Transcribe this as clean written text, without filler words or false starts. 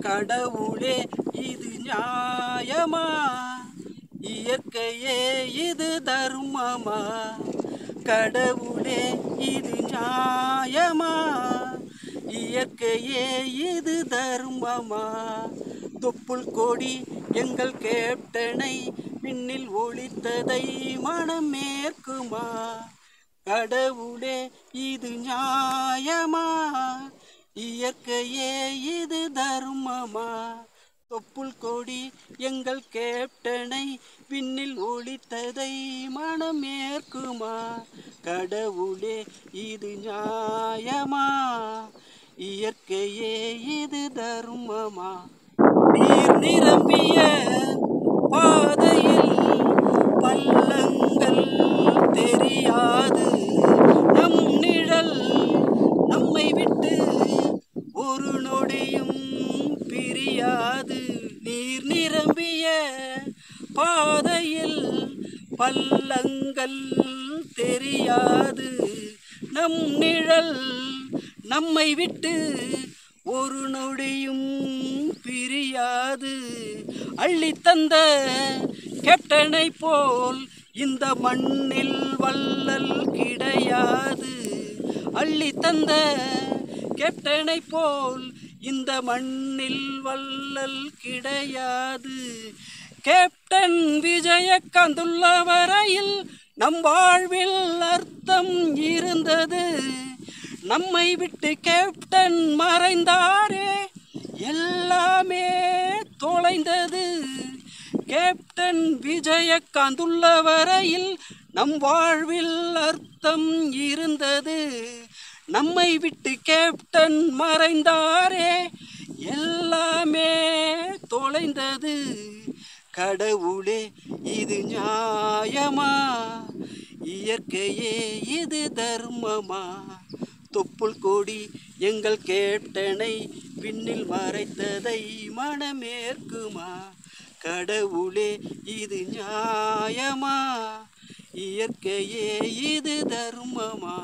கடவுளே இது நியாயமா? இயற்கையே இது தர்மமா? கடவுளே இது நியாயமா? இயற்கையே இது தர்மமா? தொப்புள் கொடி எங்கள் கேப்டனை விண்ணில் ஒளித்ததை மனம் ஏற்குமா? கடவுளே இது நியாயமா? இயற்கையே இது தர்மமா? தொப்புள் கொடி எங்கள் கேப்டனை விண்ணில் ஒளித்ததை மனம் ஏற்குமா? கடவுளே இது நியாயமா? இயற்கையே இது தர்மமா? நீர் நிரம்பிய பாதையில் பள்ளங்கள் தெரியாது, நம் நிழல் நம்மை விட்டு ஒரு நொடியும் பிரியாது. நீர் நிரம்பிய பாதையில் பள்ளங்கள் தெரியாது, நம் நிழல் நம்மை விட்டு ஒரு நொடியும் பிரியாது. அள்ளித்தந்த கேப்டனை போல் இந்த மண்ணில் வள்ளல் கிடையாது. அள்ளித்தந்த கேப்டனை போல் இந்த மண்ணில் வள்ளல் கிடையாது. கேப்டன் விஜயகாந்த் உள்ள வரையில் நம் வாழ்வில் அர்த்தம் இருந்தது. நம்மை விட்டு கேப்டன் மறைந்தாரே, எல்லாமே தொலைந்தது. கேப்டன் விஜயகாந்த் உள்ள வரையில் நம் வாழ்வில் அர்த்தம் இருந்தது. நம்மை விட்டு கேப்டன் மறைந்தாரே, எல்லாமே தொலைந்தது. கடவுளே இது நியாயமா? இயற்கையே இது தர்மமா? தொப்புள் கொடி எங்கள் கேப்டனை விண்ணில் மறைத்ததை மனமேற்குமா? கடவுளே இது நியாயமா? இயற்கையே இது தர்மமா?